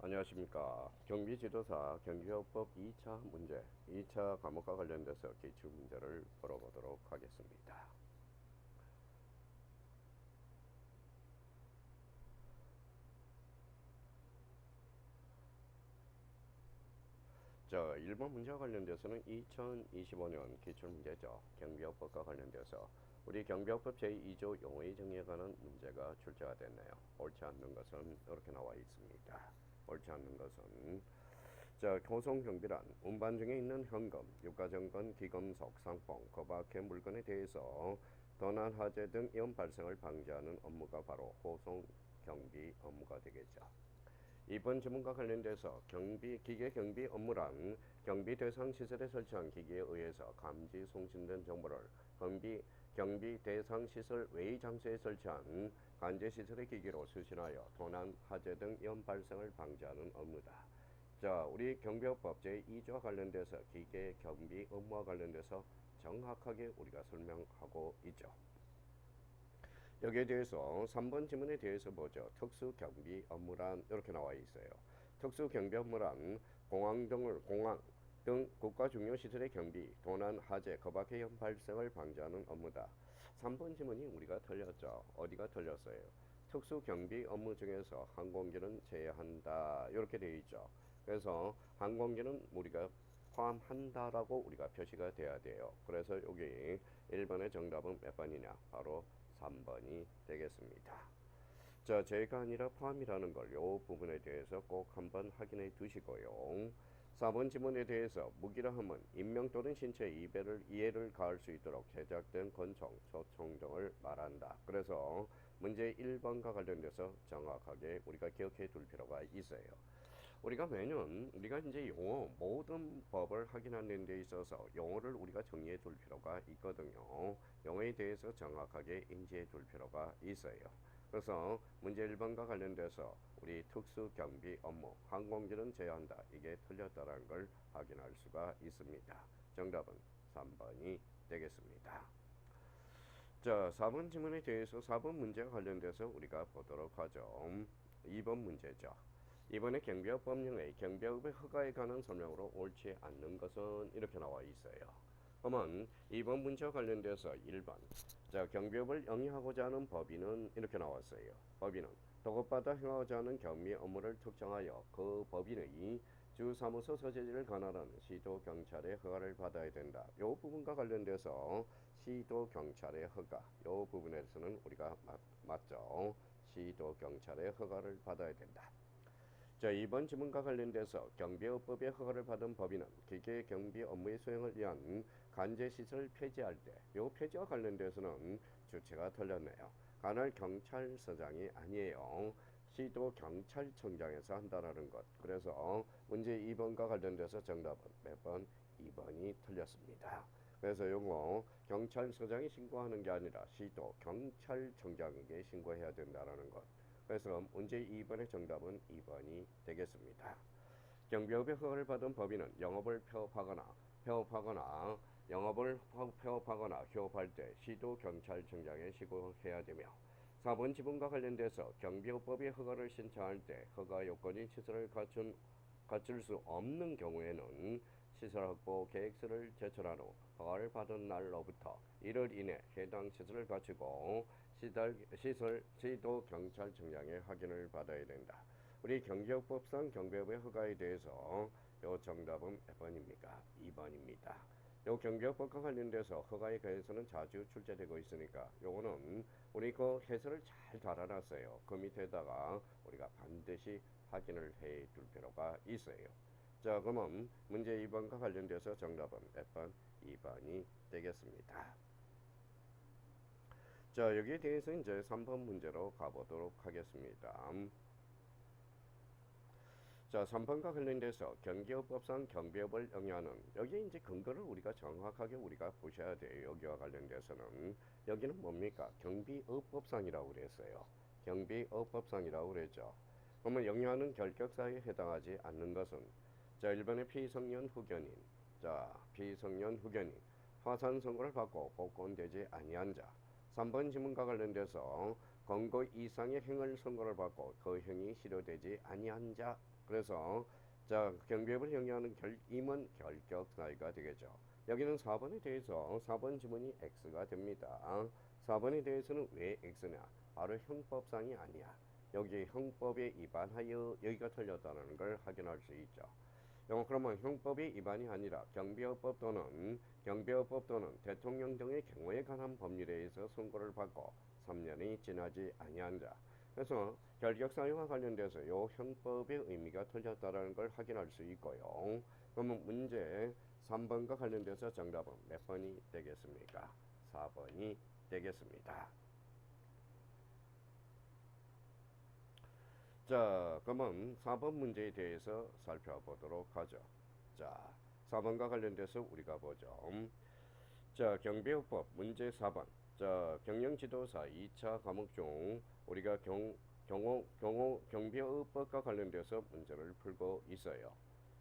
안녕하십니까. 경비지도사 경기요법 2차 문제, 2차 과목과 관련돼서 기출문제를 풀어보도록 하겠습니다. 자, 1번 문제와 관련돼서는 2025년 기출문제죠. 경비요법과 관련돼서 우리 경비요법 제2조 용어의 정의에 관한 문제가 출제가 됐네요. 옳지 않는 것은 이렇게 나와 있습니다. 옳지 않는 것은 자, 교통경비란 운반 중에 있는 현금, 유가증권, 기금속, 상품, 그 밖의 물건에 대해서 도난, 화재 등 위험 발생을 방지하는 업무가 바로 호송경비 업무가 되겠죠. 이번 질문과 관련돼서 기계 경비 업무란 경비 대상 시설에 설치한 기기에 의해서 감지 송신된 정보를 경비 대상 시설 외의 장소에 설치한 관제 시설의 기기로 수신하여 도난, 화재 등 위험 발생을 방지하는 업무다. 자, 우리 경비법 제2조와 관련돼서 기계 경비 업무와 관련돼서 정확하게 우리가 설명하고 있죠. 여기에 대해서 3번 지문에 대해서 보죠. 특수경비 업무란 이렇게 나와 있어요. 특수경비 업무란 공항 등 국가 중요 시설의 경비, 도난, 화재, 그 밖의 위험 발생을 방지하는 업무다. 3번 지문이 우리가 틀렸죠. 어디가 틀렸어요? 특수경비 업무 중에서 항공기는 제외한다. 이렇게 되어 있죠. 그래서 항공기는 우리가 포함한다라고 우리가 표시가 돼야 돼요. 그래서 여기 1번의 정답은 몇 번이냐? 바로 3번이 되겠습니다. 자, 제가 아니라 포함이라는 걸 요 부분에 대해서 꼭 한번 확인해 두시고요. 4번 지문에 대해서 무기라 함은 인명 또는 신체에 이해를 가할 수 있도록 제작된 권총, 소총 등을 말한다. 그래서 문제 1번과 관련돼서 정확하게 우리가 기억해 둘 필요가 있어요. 우리가 매년 우리가 이제 용어 모든 법을 확인하는 데 있어서 용어를 우리가 정리해 둘 필요가 있거든요. 용어에 대해서 정확하게 인지해 둘 필요가 있어요. 그래서 문제 1번과 관련돼서 우리 특수경비 업무 항공기는 제외한다. 이게 틀렸다는 걸 확인할 수가 있습니다. 정답은 3번이 되겠습니다. 자, 4번 질문에 대해서 4번 문제와 관련돼서 우리가 보도록 하죠. 2번 문제죠. 이번에 경비업 법령의 경비업의 허가에 관한 설명으로 옳지 않는 것은 이렇게 나와 있어요. 그러면 이번 문제와 관련돼서 1번. 자, 경비업을 영위하고자 하는 법인은 이렇게 나왔어요. 법인은 도급받아 행하고자 하는 경비 업무를 특정하여 그 법인의 주사무소 서재지를 관할하는 시도경찰의 허가를 받아야 된다. 이 부분과 관련돼서 시도경찰의 허가, 이 부분에서는 우리가 맞죠. 시도경찰의 허가를 받아야 된다. 자, 이번 지문과 관련돼서 경비업법의 허가를 받은 법인은 기계 경비 업무의 수행을 위한 관제시설을 폐지할 때, 요 폐지와 관련돼서는 주체가 틀렸네요. 관할 경찰서장이 아니에요. 시도 경찰청장에서 한다라는 것. 그래서 문제 2번과 관련돼서 정답은 몇 번? 2번이 틀렸습니다. 그래서 요거 경찰서장이 신고하는 게 아니라 시도 경찰청장에게 신고해야 된다라는 것. 그래서 문제 2번의 정답은 2번이 되겠습니다. 경비업의 허가를 받은 법인은 영업을 폐업하거나 휴업할 때 시도경찰청장에 신고해야 되며 4번 지분과 관련돼서 경비업법의 허가를 신청할 때 허가 요건인 시설을 갖출 수 없는 경우에는 시설 확보 계획서를 제출한 후 허가를 받은 날로부터 1월 이내 해당 시설을 갖추고 시도 경찰청장의 확인을 받아야 된다. 우리 경기업법상 경비업의 허가에 대해서 요 정답은 몇 번입니까? 2번입니다. 요 경비업법과 관련돼서 허가에 대해서는 자주 출제되고 있으니까 요거는 우리 그 해설을 잘 달아놨어요. 그 밑에다가 우리가 반드시 확인을 해 둘 필요가 있어요. 자, 그러면 문제 2번과 관련돼서 정답은 몇 번? 2번이 되겠습니다. 자, 여기에 대해서 이제 3번 문제로 가보도록 하겠습니다. 자, 3번과 관련돼서 경기업법상 경비업을 영위하는 여기 이제 근거를 우리가 정확하게 우리가 보셔야 돼요. 여기와 관련돼서는 여기는 뭡니까? 경비업법상이라고 그랬어요. 경비업법상이라고 그랬죠. 그러면 영위하는 결격사에 해당하지 않는 것은 자, 1번의 피성년 후견인. 자, 피성년 후견인. 화산 선고를 받고 복권되지 아니한 자. 3번 지문과 관련돼서 권고 이상의 행을 선고를 받고 그 행이 실효되지 아니한 자. 그래서 자 경비업을 형량하는 임은 결격 사유가 되겠죠. 여기는 4번에 대해서 4번 지문이 X가 됩니다. 4번에 대해서는 왜 X냐? 바로 형법상이 아니야. 여기 형법에 위반하여 여기가 틀렸다는 걸 확인할 수 있죠. 그러면 형법이 위반이 아니라 경비업법 또는 대통령 등의 경우에 관한 법률에 의해서 선고를 받고 3년이 지나지 아니한 자. 그래서 결격 사유와 관련돼서 이 형법의 의미가 틀렸다는 걸 확인할 수 있고요. 그러면 문제 3번과 관련돼서 정답은 몇 번이 되겠습니까? 4번이 되겠습니다. 자, 그러면 4번 문제에 대해서 살펴보도록 하죠. 자, 4번과 관련돼서 우리가 보죠. 자, 경비업법 문제 4번. 자, 경영지도사 2차 과목 중 우리가 경비업법과 관련돼서 문제를 풀고 있어요.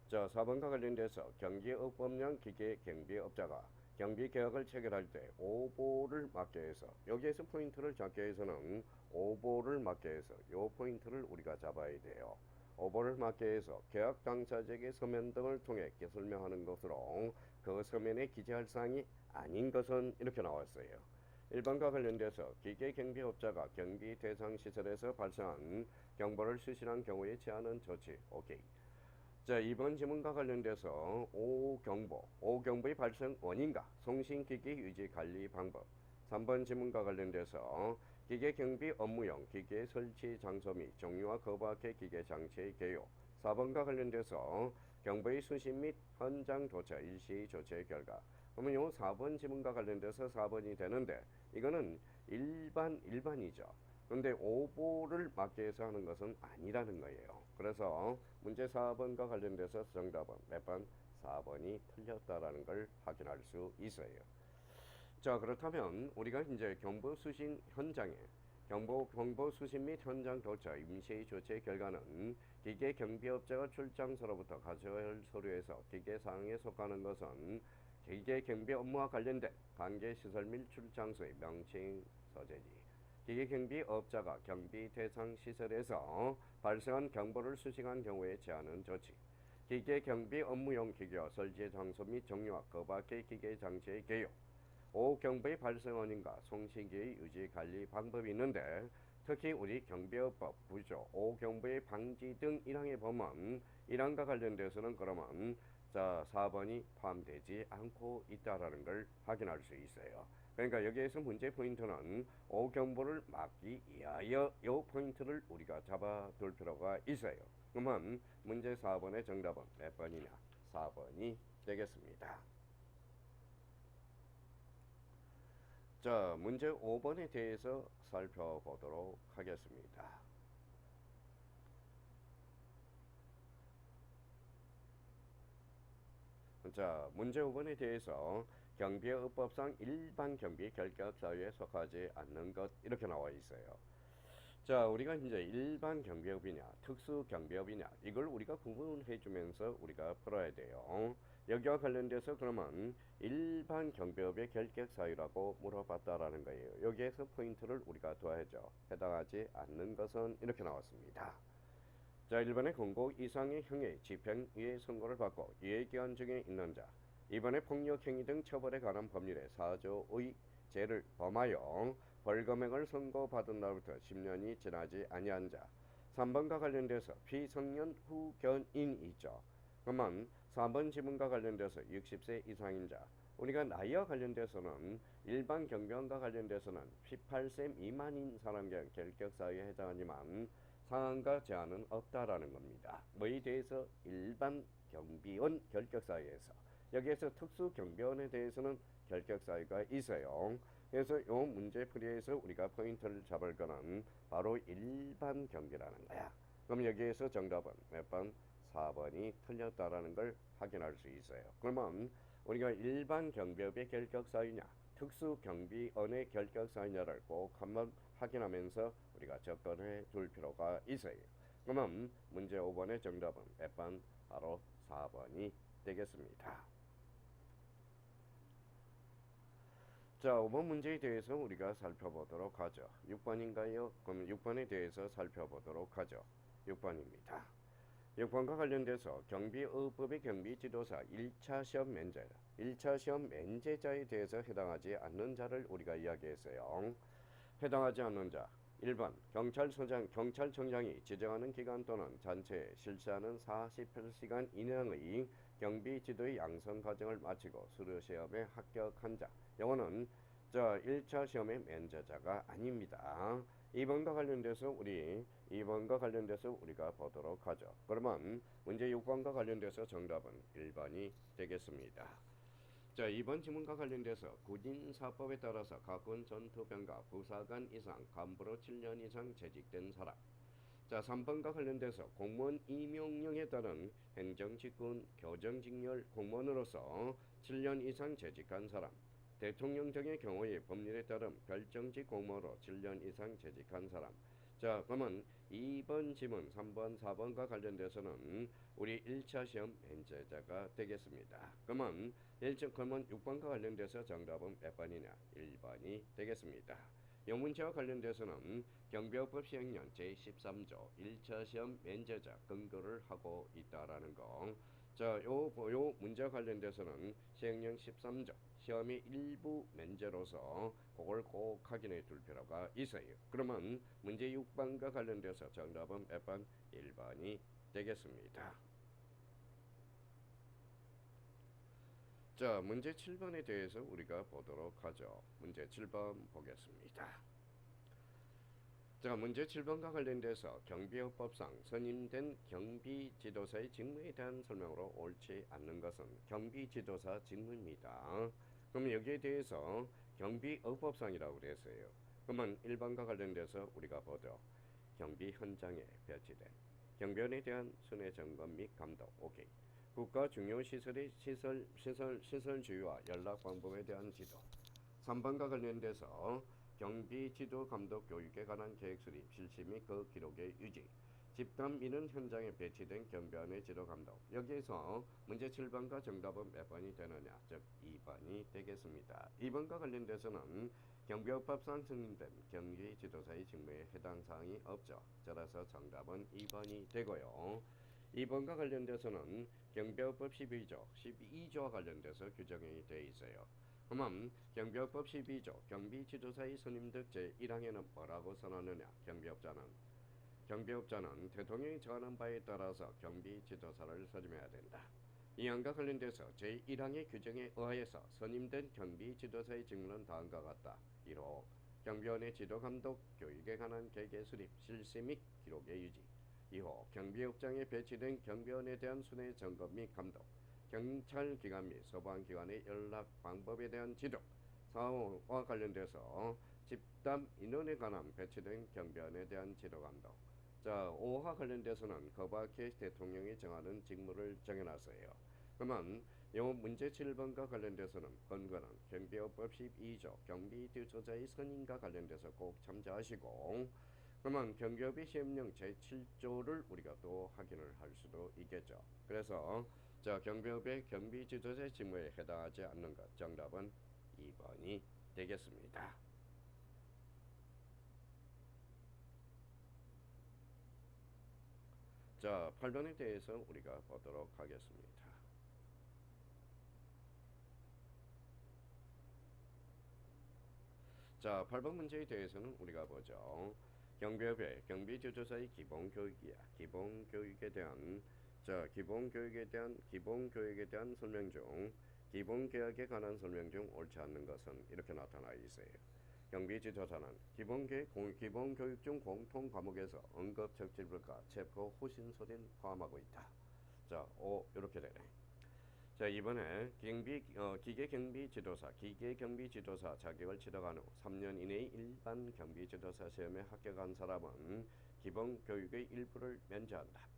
자, 4번과 관련돼서 경기업법령 기계 경비업자가 경비계약을 체결할 때 오보를 막기 위해서 여기에서 포인트를 잡기 위해서는 오보를 막기 위해서 요 포인트를 우리가 잡아야 돼요. 오보를 막기 위해서 계약 당사자에게 서면 등을 통해 설명하는 것으로 그 서면에 기재할 사항이 아닌 것은 이렇게 나왔어요. 1번과 관련돼서 기계 경비업자가 경비 대상 시설에서 발생한 경보를 수신한 경우에 취하는 조치. 오케이. 자, 2번 지문과 관련돼서 오경보의 발생 원인과 송신기기 유지 관리 방법. 3번 지문과 관련돼서 기계 경비 업무용 기계 설치 장소 및 종류와 그 밖의 기계 장치의 개요. 4번과 관련돼서 경보의 수신 및 현장 도착 일시 조치의 결과. 그러면 요 4번 지문과 관련돼서 4번이 되는데 이거는 일반이죠. 그런데 오보를 막기 위해서 하는 것은 아니라는 거예요. 그래서 문제 4번과 관련돼서 정답은 몇 번? 4번이 틀렸다라는 걸 확인할 수 있어요. 자, 그렇다면 우리가 이제 경보 수신 현장에 경보 수신 및 현장 도착 임시 조치의 결과는 기계 경비업자가 출장소로부터 가져야 할 서류에서 기계 사항에 속하는 것은 기계 경비 업무와 관련된 관계 시설 및 출장소의 명칭 서재지. 기계 경비업자가 경비 대상 시설에서 발생한 경보를 수신한 경우에 취하는 조치. 기계 경비 업무용 기계와 설치 장소 및 종류와 그 밖의 기계 장치의 개요. 오경보의 발생 원인과 송신기의 유지 관리 방법이 있는데 특히 우리 경비업법 구조 오경보의 방지 등 1항의 법은 1항과 관련돼서는 그러면 자 4번이 포함되지 않고 있다라는 걸 확인할 수 있어요. 그러니까 여기에서 문제 포인트는 오경보를 막기 위하여 이 포인트를 우리가 잡아둘 필요가 있어요. 그러면 문제 4번의 정답은 몇 번이냐? 4번이 되겠습니다. 자, 문제 5번에 대해서 살펴보도록 하겠습니다. 자, 문제 5번에 대해서 경비업법상 일반 경비 결격 사유에 속하지 않는 것 이렇게 나와 있어요. 자, 우리가 이제 일반 경비업이냐 특수 경비업이냐 이걸 우리가 구분해 주면서 우리가 풀어야 돼요. 여기와 관련돼서 그러면 일반 경비업의 결격 사유라고 물어봤다라는 거예요. 여기에서 포인트를 우리가 둬야죠. 해당하지 않는 것은 이렇게 나왔습니다. 자, 1번의 권고 이상의 형의 집행유예 선고를 받고 유예기간 중에 있는 자. 2번의 폭력행위 등 처벌에 관한 법률의 4조의 죄를 범하여 벌금형을 선고받은 날부터 10년이 지나지 아니한 자. 3번과 관련돼서 피성년 후견인이 있죠. 그러면 3번 지문과 관련돼서 60세 이상인 자. 우리가 나이와 관련돼서는 일반 경비원과 관련돼서는 18세 미만인 사람의 결격 사유에 해당하지만 상한과 제한은 없다라는 겁니다. 뭐에 대해서? 일반 경비원 결격 사유에서. 여기에서 특수 경비원에 대해서는 결격 사유가 있어요. 그래서 이 문제 풀이에서 우리가 포인트를 잡을 거는 바로 일반 경비라는 거야. 그럼 여기에서 정답은 몇 번? 4번이 틀렸다라는 걸 확인할 수 있어요. 그러면 우리가 일반 경비업의 결격 사유냐 특수 경비원의 결격 사유냐를 꼭 한번 확인하면서 우리가 접근해 줄 필요가 있어요. 그러면 문제 5번의 정답은 몇 번? 바로 4번이 되겠습니다. 자, 5번 문제에 대해서 우리가 살펴보도록 하죠. 6번인가요? 그럼 6번에 대해서 살펴보도록 하죠. 6번입니다. 6번과 관련돼서 경비의법의 경비지도사 1차 시험 면제, 1차 시험 면제자에 대해서 해당하지 않는 자를 우리가 이야기했어요. 해당하지 않는 자 1번 경찰청장이 지정하는 기간 또는 단체에 실시하는 48시간 이내의 경비지도의 양성 과정을 마치고 수료 시험에 합격한 자. 요거는 1차 시험의 면제자가 아닙니다. 2번과 관련돼서 우리가 보도록 하죠. 그러면 문제 6번과 관련돼서 정답은 1번이 되겠습니다. 자, 이번 지문과 관련돼서 군인사법에 따라서 가군 전투병과 부사관 이상 간부로 7년 이상 재직된 사람. 자, 3번과 관련돼서 공무원 임용령에 따른 행정직군 교정직렬 공무원으로서 7년 이상 재직한 사람. 대통령 등의 경우에 법률에 따른 별정직 공무원으로 7년 이상 재직한 사람. 자, 그러면 2번 지문, 3번, 4번과 관련돼서는 우리 1차 시험 면제자가 되겠습니다. 그러면 6번과 관련돼서 정답은 몇 번이냐? 1번이 되겠습니다. 이 문제와 관련돼서는 경비법 시행령 제13조 1차 시험 면제자 근거를 하고 있다라는 거. 자, 요 문제와 관련돼서는 시행령 13조 시험의 일부 면제로서 그걸 꼭 확인해 둘 필요가 있어요. 그러면 문제 6번과 관련돼서 정답은 몇 번? 1번이 되겠습니다. 자, 문제 7번에 대해서 우리가 보도록 하죠. 문제 7번 보겠습니다. 자, 문제 7번과 관련돼서 경비법상 선임된 경비지도사의 직무에 대한 설명으로 옳지 않는 것은 경비지도사 직무입니다. 그럼 여기에 대해서 경비법상이라고 그랬어요. 그러면 1번과 관련돼서 우리가 보죠. 경비 현장에 배치된 경비원에 대한 순회 점검 및 감독. 오케이. 국가 중요 시설의 시설 주의와 연락 방법에 대한 지도. 3번과 관련돼서 경비 지도 감독 교육에 관한 계획 수립, 실시 및 그 기록의 유지. 집단 민원 현장에 배치된 경비원의 지도 감독. 여기에서 문제 7번과 정답은 몇 번이 되느냐? 즉 2번이 되겠습니다. 2번과 관련돼서는 경비법상 승인된 경비 지도사의 직무에 해당 사항이 없죠. 따라서 정답은 2번이 되고요. 2번과 관련돼서는 경비법 12조와 관련돼서 규정이 되어 있어요. 그러면 경비법 12조 경비지도사의 선임득 제1항에는 뭐라고 선언하느냐? 경비업자는 대통령이 정하는 바에 따라서 경비지도사를 선임해야 된다. 이 항과 관련돼서 제1항의 규정에 의하여서 선임된 경비지도사의 직무는 다음과 같다. 1호 경비원의 지도감독 교육에 관한 계획의 수립, 실시 및 기록의 유지. 2호 경비업장에 배치된 경비원에 대한 순회 점검 및 감독, 경찰기관 및 소방기관의 연락 방법에 대한 지도. 4호와 관련돼서 집단 인원에 관한 배치된 경비원에 대한 지도 감독. 자, 5화 관련돼서는 거박히 대통령이 정하는 직무를 정해놨어요. 그러면 이 문제 7번과 관련돼서는 건건한 경비법 12조 경비지도자의 선임과 관련돼서 꼭 참조하시고, 그러면 경비법의 시행령 제7조를 우리가 또 확인을 할 수도 있겠죠. 그래서 경비법의 경비지도자의 직무에 해당하지 않는 것, 정답은 2번이 되겠습니다. 자, 8번에 대해서 우리가 보도록 하겠습니다. 자, 8번 문제에 대해서는 우리가 보죠. 경비법의 경비지도사의 기본교육이야. 기본교육에 대한 설명 중 기본계약에 관한 설명 중 옳지 않는 것은 이렇게 나타나 있어요. 경비지도사는 기본교육 중 공통 과목에서 응급처치불가, 체포, 호신소를 포함하고 있다. 자, 이렇게 되네. 자, 이번에 기계경비지도사 자격을 취득한 후 3년 이내의 일반 경비지도사 시험에 합격한 사람은 기본교육의 일부를 면제한다.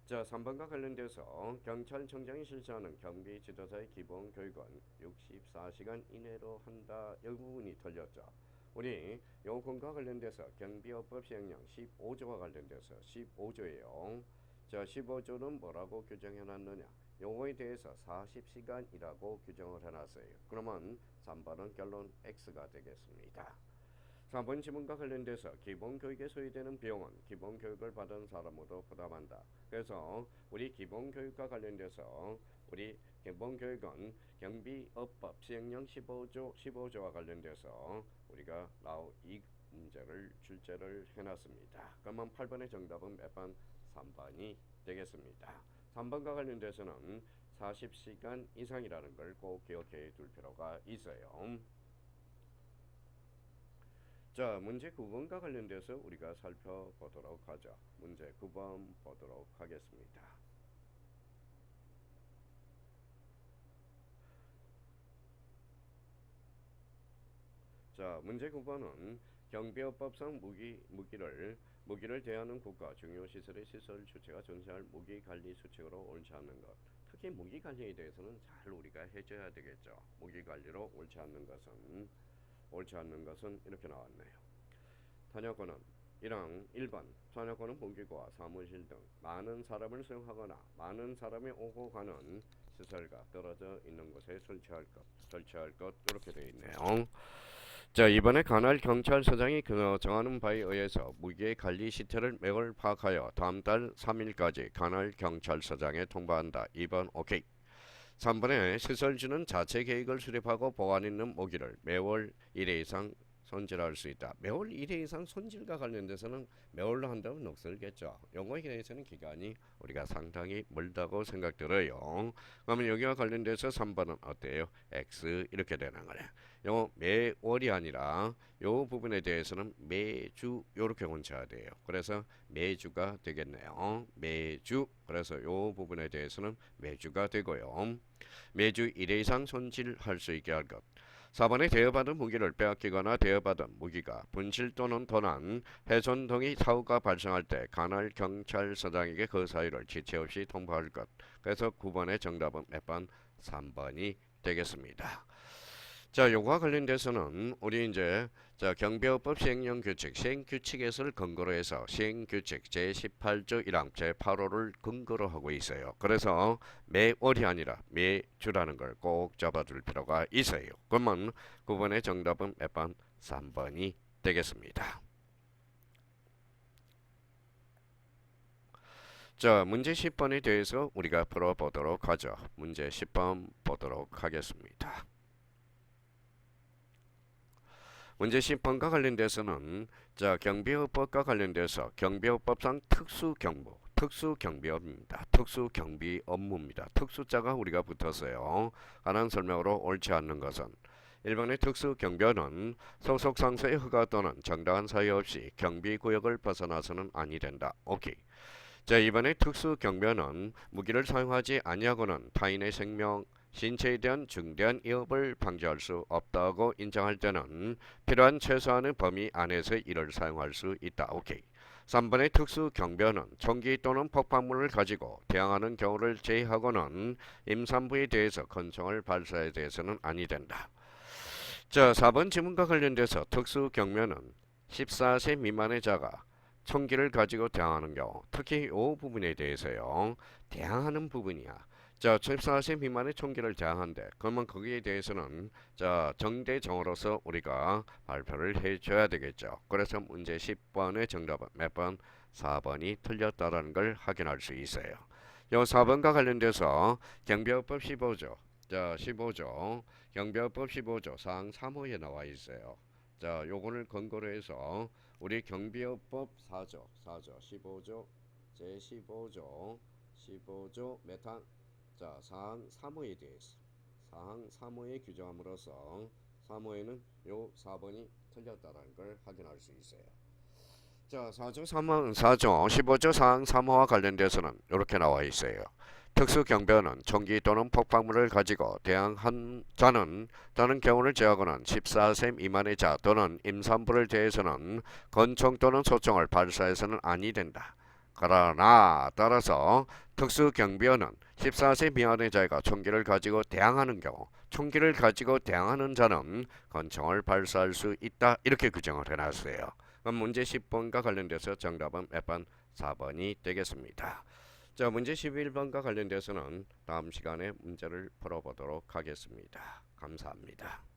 자, 3번과 관련돼서 경찰청장이 실시하는 경비지도사의 기본교육은 64시간 이내로 한다. 이 부분이 틀렸죠. 우리 요건과 관련돼서 경비법 시행령 15조와 관련돼서 15조예요. 자, 15조는 뭐라고 규정해놨느냐? 요거에 대해서 40시간이라고 규정을 해놨어요. 그러면 3번은 결론 X가 되겠습니다. 4번 지문과 관련돼서 기본교육에 소요되는 비용은 기본교육을 받은 사람 모두 부담한다. 그래서 우리 기본교육과 관련돼서 우리 기본교육은 경비업법 시행령 15조와 관련돼서 우리가 이 문제를 출제를 해놨습니다. 그러면 8번의 정답은 몇 번? 3번이 되겠습니다. 3번과 관련돼서는 40시간 이상이라는 걸 꼭 기억해 둘 필요가 있어요. 자, 문제 9번과 관련돼서 우리가 살펴보도록 하죠. 문제 9번 보도록 하겠습니다. 자, 문제 9번은 경비업법상 무기를 대하는 국가 중요시설의 시설 주체가 존재할 무기관리 수칙으로 옳지 않는 것. 특히 무기관리에 대해서는 잘 우리가 해줘야 되겠죠. 무기관리로 옳지 않는 것은 이렇게 나왔네요. 탄약권은 1번 탄약권은 무기고와 사무실 등 많은 사람을 수용하거나 많은 사람이 오고 가는 시설과 떨어져 있는 곳에 설치할 것 이렇게 되어 있네요. 자, 이번에 관할 경찰서장이 정하는 바에 의해서 무기의 관리 시태를 매월 파악하여 다음 달 3일까지 관할 경찰서장에 통보한다. 2번 오케이. 3번에 시설주는 자체 계획을 수립하고 보관 있는 무기를 매월 1회 이상 손질할 수 있다. 매월 1회 이상 손질과 관련돼서는 매월로 한다면 녹슬겠죠. 요거에 대해서는 기간이 우리가 상당히 멀다고 생각들어요. 그러면 여기와 관련돼서 3번은 어때요? X 이렇게 되는 거네. 요 매월이 아니라 요 부분에 대해서는 매주 요렇게 원쳐야 돼요. 그래서 매주가 되겠네요. 매주. 그래서 요 부분에 대해서는 매주가 되고요. 매주 1회 이상 손질할 수 있게 할 것. 4번에 대여받은 무기를 빼앗기거나 대여받은 무기가 분실 또는 도난, 훼손 등의 사고가 발생할 때 관할 경찰서장에게 그 사유를 지체 없이 통보할 것. 그래서 9번의 정답은 몇 번? 3번이 되겠습니다. 자, 요거와 관련돼서는 우리 이제 경비업법 시행령 규칙, 시행규칙에서를 근거로 해서 시행규칙 제18조 1항 제8호를 근거로 하고 있어요. 그래서 매월이 아니라 매주라는 걸 꼭 잡아둘 필요가 있어요. 그러면 9번의 정답은 몇 번? 3번이 되겠습니다. 자, 문제 10번에 대해서 우리가 풀어보도록 하죠. 문제 10번 보도록 하겠습니다. 문제 10번과 관련돼서는 경비업법과 관련돼서 경비업법상 특수경비업입니다. 특수경비 업무입니다. 특수자가 우리가 붙었어요. 관한 설명으로 옳지 않는 것은 1번의 특수경비원은 소속 상사의 허가 또는 정당한 사유 없이 경비구역을 벗어나서는 아니 된다. 오케이. 자, 2번의 특수경비원은 무기를 사용하지 아니하고는 타인의 생명, 신체에 대한 중대한 위협을 방지할 수 없다고 인정할 때는 필요한 최소한의 범위 안에서 이를 사용할 수 있다. 오케이. 3번의 특수경비원은 총기 또는 폭발물을 가지고 대항하는 경우를 제외하고는 임산부에 대해서 권총을 발사에 대해서는 아니 된다. 자, 4번 지문과 관련돼서 특수경비원은 14세 미만의 자가 총기를 가지고 대항하는 경우, 특히 이 부분에 대해서요. 대항하는 부분이야. 자, 14세 미만의 총기를 대항한대. 그러면 거기에 대해서는 정대정으로서 우리가 발표를 해줘야 되겠죠. 그래서 문제 10번의 정답은 몇 번? 4번이 틀렸다라는 걸 확인할 수 있어요. 요 4번과 관련돼서 경비업법 15조, 15조, 경비업법 15조 사항 3호에 나와 있어요. 자, 요거를 근거로 해서 우리 경비업법 4조 15조 제15조 메탄 사항 3호에 대해서 사항 3호에 규정함으로써 3호에는 요 4번이 틀렸다라는 걸 확인할 수 있어요. 자, 4조 15조 사항 3호와 관련돼서는 이렇게 나와 있어요. 특수경비원은 총기 또는 폭발물을 가지고 대항한 자는 다른 경우를 제하고는 14세 미만의 자 또는 임산부를 대해서는 권총 또는 소총을 발사해서는 아니 된다. 그러나 따라서 특수경비원은 14세 미만의 자가 총기를 가지고 대항하는 경우 총기를 가지고 대항하는 자는 권총을 발사할 수 있다. 이렇게 규정을 해놨어요. 그럼 문제 10번과 관련돼서 정답은 몇 번? 4번이 되겠습니다. 자, 문제 11번과 관련돼서는 다음 시간에 문제를 풀어보도록 하겠습니다. 감사합니다.